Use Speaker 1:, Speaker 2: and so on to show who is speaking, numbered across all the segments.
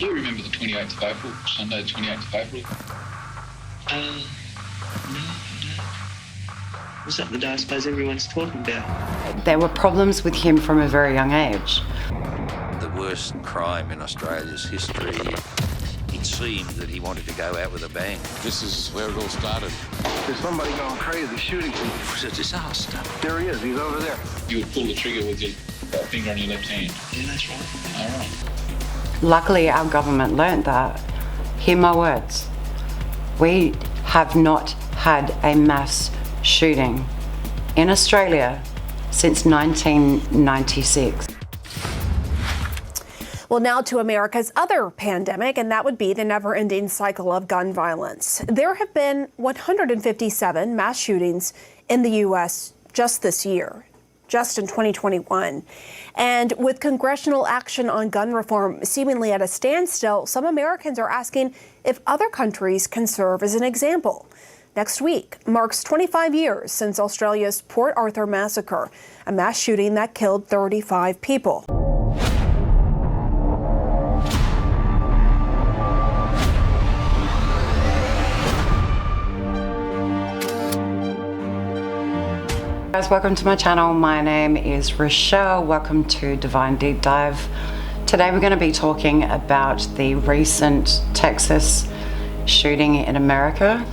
Speaker 1: Do you remember the 28th of April, Sunday the 28th of April?
Speaker 2: No. Was that the day I suppose everyone's talking about?
Speaker 3: There were problems with him from a very young age.
Speaker 4: The worst crime in Australia's history. It seemed that he wanted to go out with a bang.
Speaker 1: This is where it all started.
Speaker 5: There's somebody going crazy shooting people.
Speaker 4: It was a disaster.
Speaker 5: There he is, he's over there.
Speaker 1: You would pull the trigger with your finger on your left hand.
Speaker 2: Yeah, that's right.
Speaker 1: All right.
Speaker 3: Luckily, our government learnt that. Hear my words. We have not had a mass shooting in Australia since 1996.
Speaker 6: Well, now to America's other pandemic, and that would be the never-ending cycle of gun violence. There have been 157 mass shootings in the U.S. just this year, just in 2021. And with congressional action on gun reform seemingly at a standstill, some Americans are asking if other countries can serve as an example. Next week marks 25 years since Australia's Port Arthur massacre, a mass shooting that killed 35 people.
Speaker 3: Guys, welcome to my channel. My name is Richelle. Welcome to Divine Deep Dive. Today we're going to be talking about the recent Texas shooting in America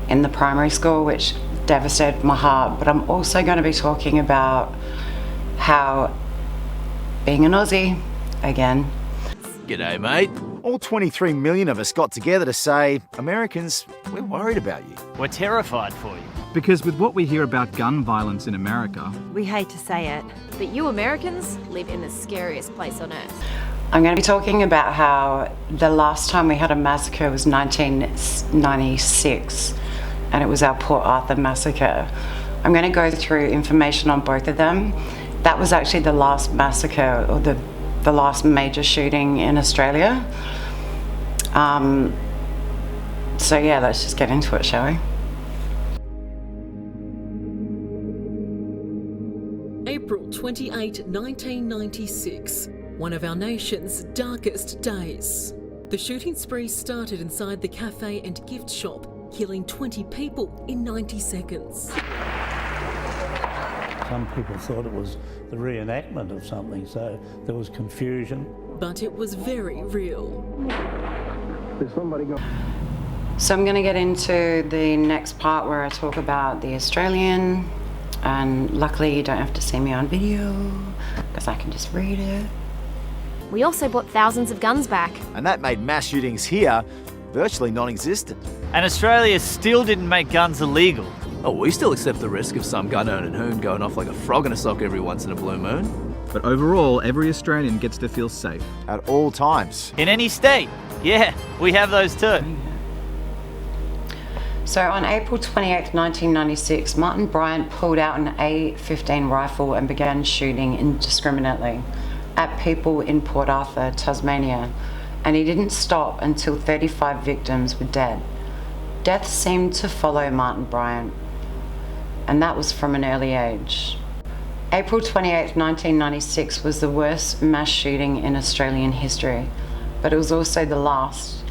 Speaker 3: in the primary school, which devastated my heart. But I'm also going to be talking about how being an Aussie, again.
Speaker 7: G'day, mate. All 23 million of us got together to say, Americans, we're worried about you.
Speaker 8: We're terrified for you.
Speaker 9: Because with what we hear about gun violence in America,
Speaker 10: we hate to say it, but you Americans live in the scariest place on earth.
Speaker 3: I'm going to be talking about how the last time we had a massacre was 1996, and it was our Port Arthur massacre. I'm going to go through information on both of them. That was actually the last massacre, or the last major shooting in Australia. So yeah, let's just get into it, shall we?
Speaker 11: April 28, 1996, one of our nation's darkest days. The shooting spree started inside the cafe and gift shop, killing 20 people in 90 seconds.
Speaker 12: Some people thought it was the reenactment of something, so there was confusion.
Speaker 11: But it was very real.
Speaker 5: There's somebody going.
Speaker 3: So I'm going to get into the next part where I talk about the Australian, and luckily you don't have to see me on video because I can just read it.
Speaker 10: We also bought thousands of guns back.
Speaker 7: And that made mass shootings here virtually non-existent.
Speaker 8: And Australia still didn't make guns illegal.
Speaker 13: Oh, we still accept the risk of some gun-owning hoon going off like a frog in a sock every once in a blue moon.
Speaker 9: but overall, every Australian gets to feel safe.
Speaker 7: At all times.
Speaker 8: In any state. Yeah, we have those too.
Speaker 3: So on April 28, 1996, Martin Bryant pulled out an A-15 rifle and began shooting indiscriminately at people in Port Arthur, Tasmania, and he didn't stop until 35 victims were dead. Death seemed to follow Martin Bryant, and that was from an early age. April 28, 1996 was the worst mass shooting in Australian history, but it was also the last,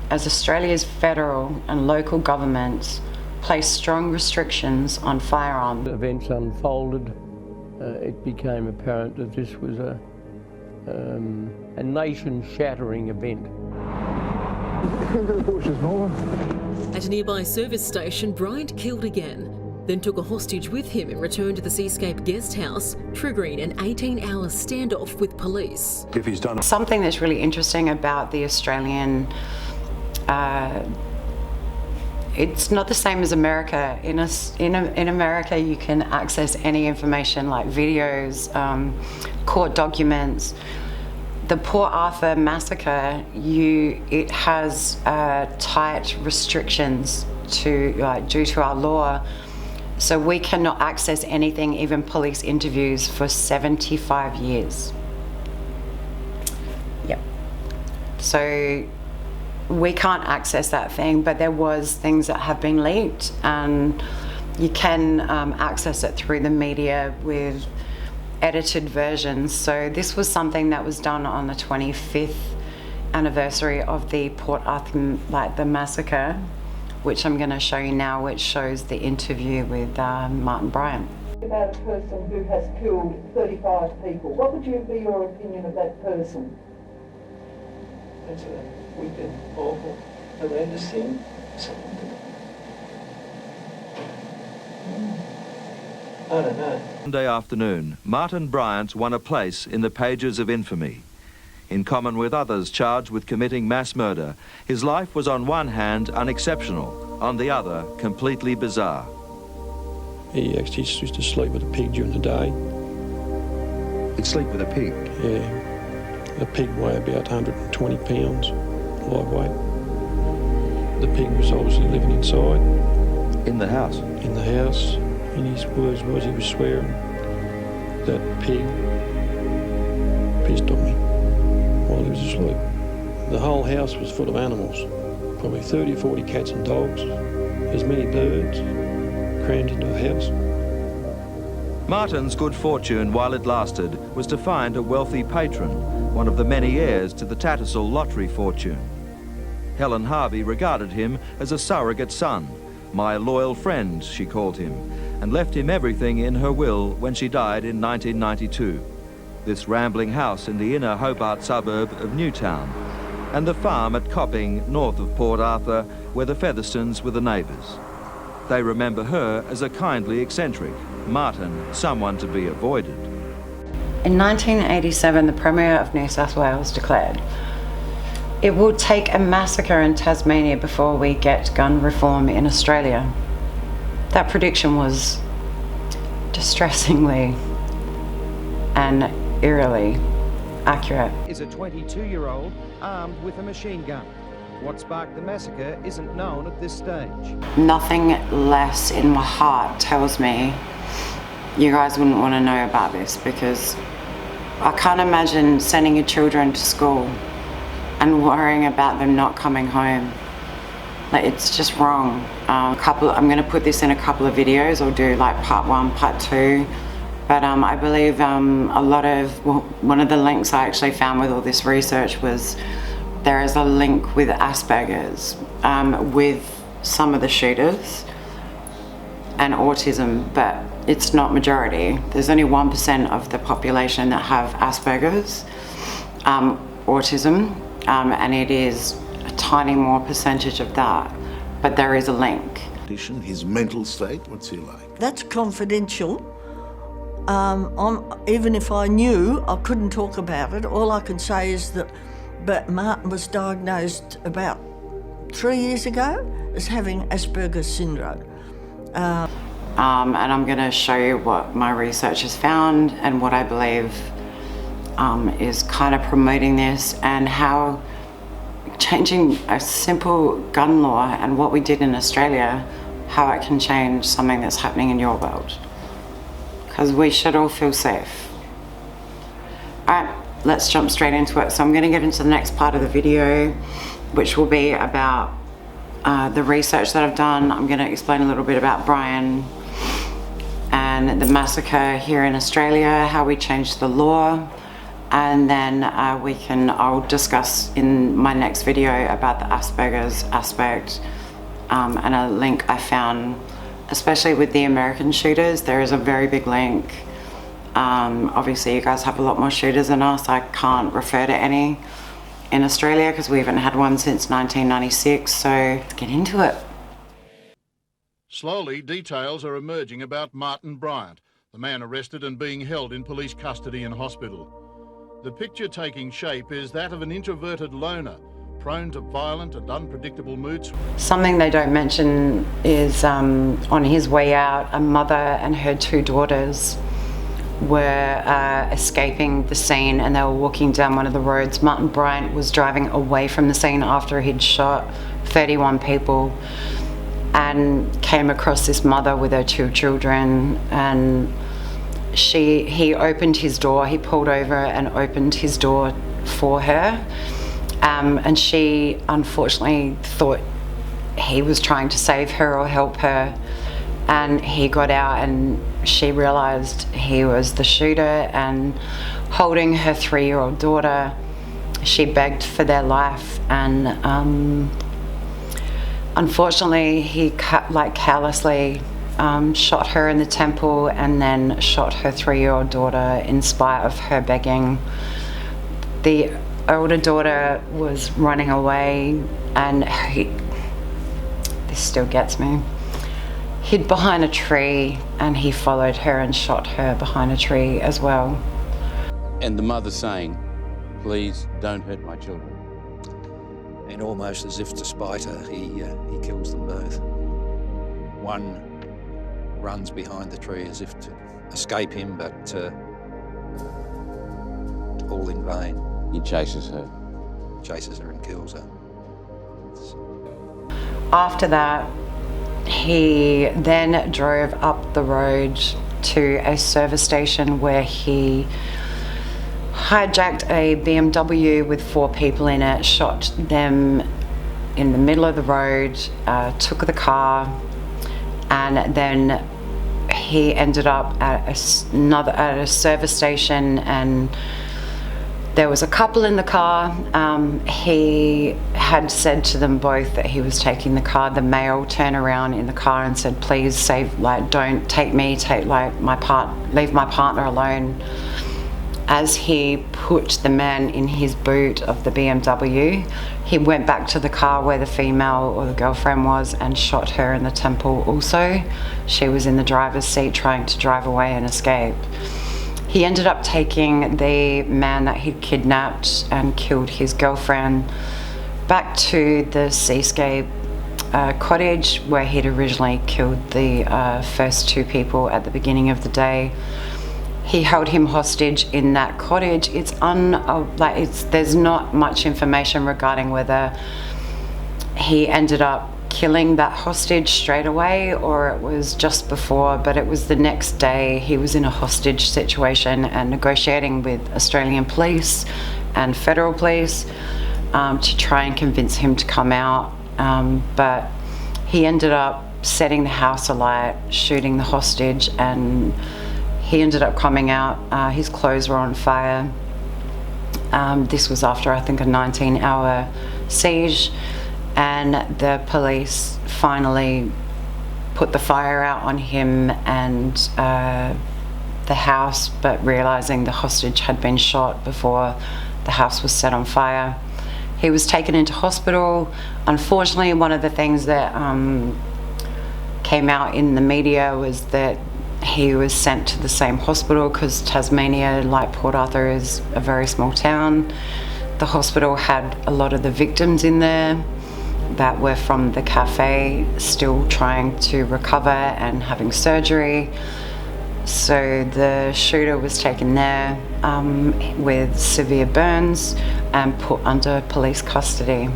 Speaker 3: as Australia's federal and local governments placed strong restrictions on firearms.
Speaker 14: Events unfolded, it became apparent that this was a nation-shattering event.
Speaker 5: Into the bushes, Norman.
Speaker 11: At a nearby service station, Bryant killed again, then took a hostage with him and returned to the Seascape guest house, triggering an 18-hour standoff with police.
Speaker 5: If he's done
Speaker 3: something that's really interesting about the Australian, it's not the same as America. In America, you can access any information like videos, court documents. The Port Arthur massacre, it has tight restrictions due to our law. So we cannot access anything, even police interviews, for 75 years. Yep. So we can't access that thing, but there was things that have been leaked, and you can access it through the media with edited versions. So this was something that was done on the 25th anniversary of the Port Arthur, the massacre, which I'm going to show you now, which shows the interview with Martin Bryant.
Speaker 15: About a person who has killed 35 people. What would be your opinion of that person?
Speaker 2: That's a wicked, awful, horrendous thing. I don't know.
Speaker 16: Monday afternoon, Martin Bryant won a place in the pages of infamy. In common with others charged with committing mass murder, his life was on one hand unexceptional, on the other completely bizarre.
Speaker 17: He actually used to sleep with a pig during the day.
Speaker 16: He'd sleep with a pig?
Speaker 17: Yeah. A pig weighed about 120 pounds, live weight. The pig was obviously living inside.
Speaker 16: In the house?
Speaker 17: In the house. And his words was he was swearing that pig pissed on me while he was asleep. The whole house was full of animals, probably 30 or 40 cats and dogs, as many birds, crammed into a house.
Speaker 16: Martin's good fortune, while it lasted, was to find a wealthy patron, one of the many heirs to the Tattersall lottery fortune. Helen Harvey regarded him as a surrogate son. My loyal friend, she called him, and left him everything in her will when she died in 1992. This rambling house in the inner Hobart suburb of Newtown, and the farm at Copping, north of Port Arthur, where the Featherstones were the neighbours. They remember her as a kindly eccentric, Martin, someone to be avoided.
Speaker 3: In 1987, the Premier of New South Wales declared, "It will take a massacre in Tasmania before we get gun reform in Australia." That prediction was distressingly and eerily accurate.
Speaker 18: Is a 22-year-old armed with a machine gun. What sparked the massacre isn't known at this stage.
Speaker 3: Nothing less in my heart tells me you guys wouldn't want to know about this, because I can't imagine sending your children to school and worrying about them not coming home. It's just wrong. I'm going to put this in a couple of videos. I'll do part 1, part 2. But I believe one of the links I actually found with all this research was there is a link with Asperger's with some of the shooters and autism, but it's not majority. There's only 1% of the population that have Asperger's, autism, and it is a tiny more percentage of that, but there is a link.
Speaker 19: His mental state, what's he like?
Speaker 20: That's confidential. Even if I knew, I couldn't talk about it. All I can say is that Martin was diagnosed about 3 years ago as having Asperger's syndrome.
Speaker 3: And I'm going to show you what my research has found and what I believe is kind of promoting this, and how changing a simple gun law and what we did in Australia, how it can change something that's happening in your world. Because we should all feel safe. All right, let's jump straight into it. So I'm going to get into the next part of the video, which will be about the research that I've done. I'm going to explain a little bit about Brian and the massacre here in Australia, how we changed the law, and then I'll discuss in my next video about the Asperger's aspect, and a link I found, especially with the American shooters. There is a very big link. Obviously you guys have a lot more shooters than us. I can't refer to any in Australia because we haven't had one since 1996, so let's get into it.
Speaker 21: Slowly, details are emerging about Martin Bryant, the man arrested and being held in police custody in hospital. The picture taking shape is that of an introverted loner, prone to violent and unpredictable moods.
Speaker 3: Something they don't mention is on his way out, a mother and her 2 daughters were escaping the scene, and they were walking down one of the roads. Martin Bryant was driving away from the scene after he'd shot 31 people, and came across this mother with her 2 children, and he opened his door. He pulled over and opened his door for her, and she unfortunately thought he was trying to save her or help her, and he got out and she realized he was the shooter, and holding her 3-year-old daughter, She begged for their life, and unfortunately he callously shot her in the temple and then shot her 3-year-old daughter in spite of her begging. The older daughter was running away, and this still gets me, hid behind a tree, and he followed her and shot her behind a tree as well.
Speaker 4: And the mother saying, "Please don't hurt my children."
Speaker 22: And almost as if to spite her, he kills them both. One runs behind the tree as if to escape him, but all in vain.
Speaker 4: He chases her.
Speaker 22: Chases her and kills her.
Speaker 3: After that, he then drove up the road to a service station where he hijacked a BMW with 4 people in it, shot them in the middle of the road, took the car, and then he ended up at a service station, and there was a couple in the car. He had said to them both that he was taking the car. The male turned around in the car and said, "Please don't take me, leave my partner alone." As he put the man in his boot of the BMW, he went back to the car where the female or the girlfriend was and shot her in the temple also. She was in the driver's seat trying to drive away and escape. He ended up taking the man that he'd kidnapped and killed his girlfriend back to the seascape cottage where he'd originally killed the first 2 people at the beginning of the day. He held him hostage in that cottage. There's not much information regarding whether he ended up killing that hostage straight away or it was just before, but it was the next day he was in a hostage situation and negotiating with Australian police and federal police to try and convince him to come out, but he ended up setting the house alight, shooting the hostage, and he ended up coming out. His clothes were on fire. This was after, I think, a 19-hour siege, and the police finally put the fire out on him and the house, but realizing the hostage had been shot before the house was set on fire. He was taken into hospital. Unfortunately, one of the things that came out in the media was that he was sent to the same hospital because Tasmania, like Port Arthur, is a very small town. The hospital had a lot of the victims in there that were from the cafe, still trying to recover and having surgery. So the shooter was taken there with severe burns and put under police custody.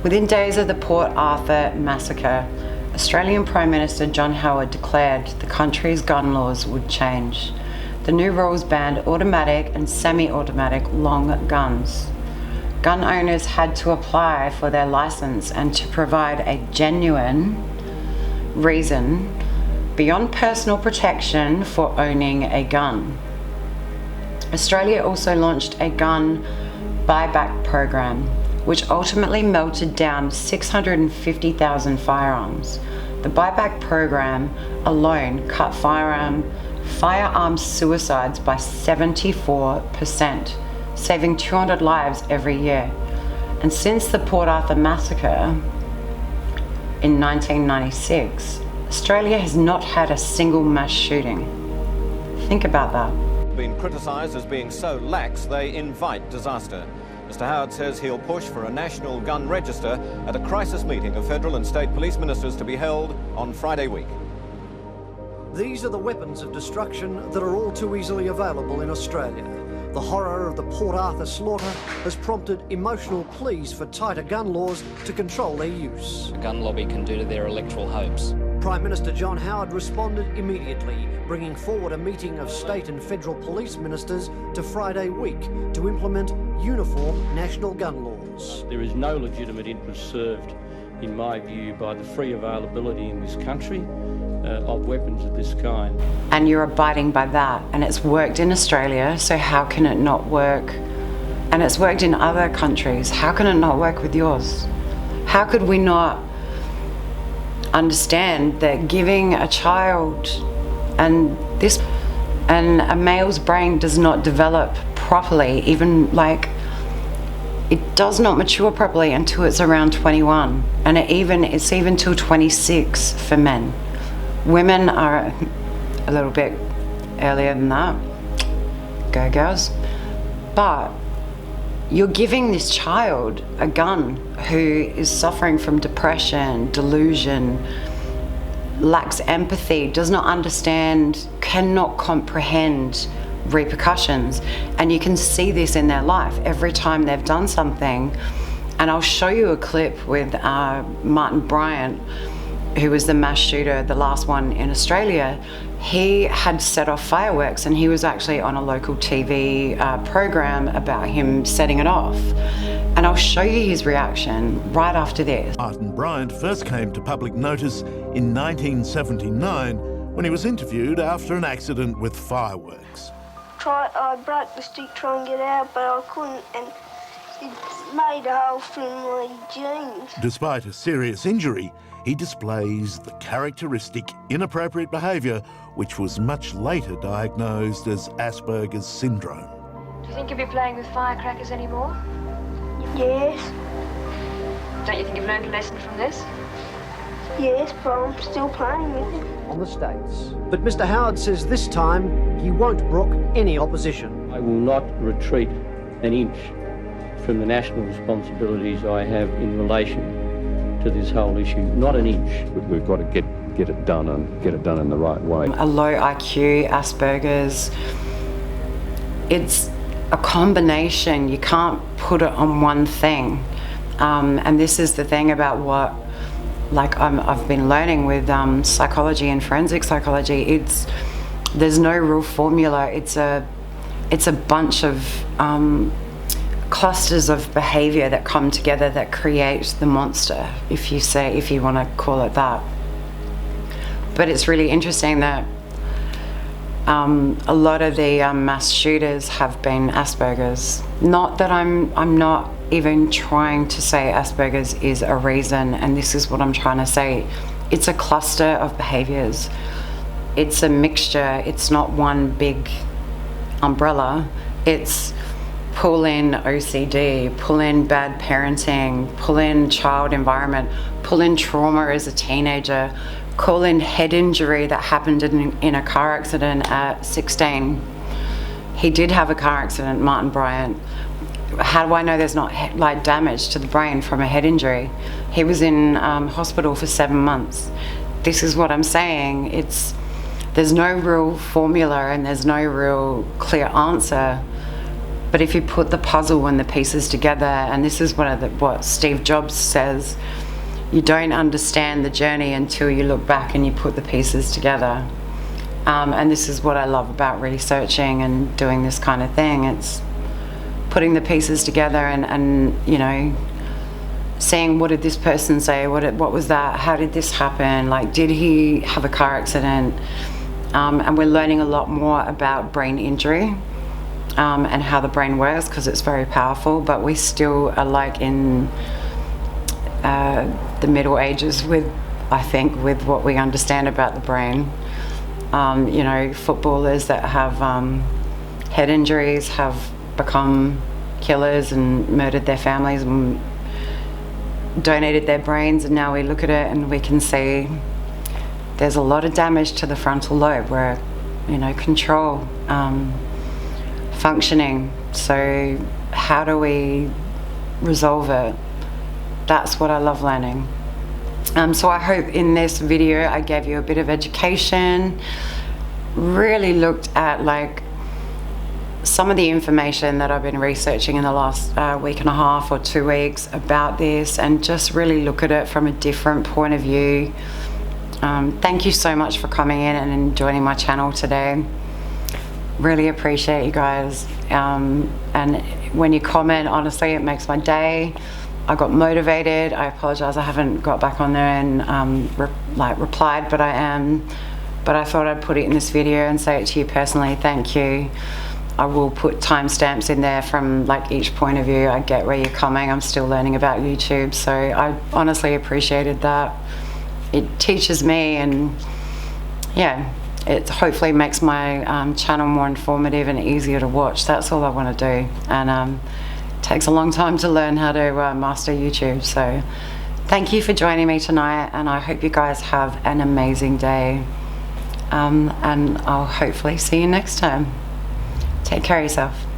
Speaker 3: Within days of the Port Arthur massacre, Australian Prime Minister John Howard declared the country's gun laws would change. The new rules banned automatic and semi-automatic long guns. Gun owners had to apply for their license and to provide a genuine reason beyond personal protection for owning a gun. Australia also launched a gun buyback program, which ultimately melted down 650,000 firearms. The buyback program alone cut firearm suicides by 74%, saving 200 lives every year. And since the Port Arthur massacre in 1996, Australia has not had a single mass shooting. Think about that.
Speaker 23: Been criticised as being so lax they invite disaster. Mr. Howard says he'll push for a national gun register at a crisis meeting of federal and state police ministers to be held on Friday week.
Speaker 24: These are the weapons of destruction that are all too easily available in Australia. The horror of the Port Arthur slaughter has prompted emotional pleas for tighter gun laws to control their use.
Speaker 25: The gun lobby can do to their electoral hopes.
Speaker 24: Prime Minister John Howard responded immediately, bringing forward a meeting of state and federal police ministers to Friday week to implement uniform national gun laws.
Speaker 12: There is no legitimate interest served, in my view, by the free availability in this country
Speaker 14: of weapons of this kind.
Speaker 3: And you're abiding by that, and it's worked in Australia, so how can it not work? And it's worked in other countries, how can it not work with yours? How could we not understand that giving a child and a male's brain does not develop properly, even like it does not mature properly until it's around 21, and it's even till 26 for men. Women are a little bit earlier than that. Go girls. But you're giving this child a gun who is suffering from depression, delusion, lacks empathy, does not understand, cannot comprehend repercussions. And you can see this in their life every time they've done something. And I'll show you a clip with Martin Bryant, who was the mass shooter, the last one in Australia. He had set off fireworks, and he was actually on a local TV program about him setting it off. And I'll show you his reaction right after this.
Speaker 1: Martin Bryant first came to public notice in 1979 when he was interviewed after an accident with fireworks.
Speaker 6: I broke the stick trying to get out, but I couldn't, and it made a hole through my jeans.
Speaker 1: Despite a serious injury, he displays the characteristic inappropriate behaviour which was much later diagnosed as Asperger's syndrome.
Speaker 9: Do you think you'll be playing with firecrackers anymore?
Speaker 6: Yes.
Speaker 9: Don't you think you've learned a lesson from this?
Speaker 6: Yes, but I'm still playing with it.
Speaker 24: On the States. But Mr. Howard says this time he won't brook any opposition.
Speaker 14: I will not retreat an inch from the national responsibilities I have in relation to this whole issue. Not an inch.
Speaker 10: We've got to get it done and get it done in the right way.
Speaker 3: A low IQ, Asperger's, it's a combination. You can't put it on one thing. And this is the thing about what I've been learning with psychology and forensic psychology. There's no real formula. It's a bunch of clusters of behaviour that come together that create the monster, if you want to call it that. But it's really interesting that a lot of the mass shooters have been Asperger's. Not that I'm not even trying to say Asperger's is a reason, and this is what I'm trying to say. It's a cluster of behaviours. It's a mixture. It's not one big umbrella. It's pull in OCD, pull in bad parenting, pull in child environment, pull in trauma as a teenager, call in head injury that happened in a car accident at 16. He did have a car accident, Martin Bryant. How do I know there's not damage to the brain from a head injury? He was in hospital for 7 months. This is what I'm saying. There's no real formula and there's no real clear answer. But if you put the puzzle and the pieces together, and this is what Steve Jobs says, you don't understand the journey until you look back and you put the pieces together. And this is what I love about researching and doing this kind of thing. It's putting the pieces together and you know, seeing what did this person say, what was that, how did this happen, like did he have a car accident? And we're learning a lot more about brain injury and how the brain works, because it's very powerful, but we still are like in the Middle Ages with what we understand about the brain. You know, footballers that have head injuries have become killers and murdered their families and donated their brains, and now we look at it and we can see there's a lot of damage to the frontal lobe where, you know, control, functioning. So how do we resolve it? That's what I love learning. So I hope in this video I gave you a bit of education, really looked at like some of the information that I've been researching in the last week and a half or 2 weeks about this, and just really look at it from a different point of view. Thank you so much for coming in and joining my channel today. Really appreciate you guys. And when you comment, honestly, it makes my day. I got motivated. I apologise I haven't got back on there and replied, but I am. But I thought I'd put it in this video and say it to you personally. Thank you. I will put timestamps in there from like each point of view. I get where you're coming. I'm still learning about YouTube, so I honestly appreciated that. It teaches me, and yeah, it hopefully makes my channel more informative and easier to watch. That's all I want to do, and it takes a long time to learn how to master YouTube. So thank you for joining me tonight, and I hope you guys have an amazing day, and I'll hopefully see you next time. Take care of yourself.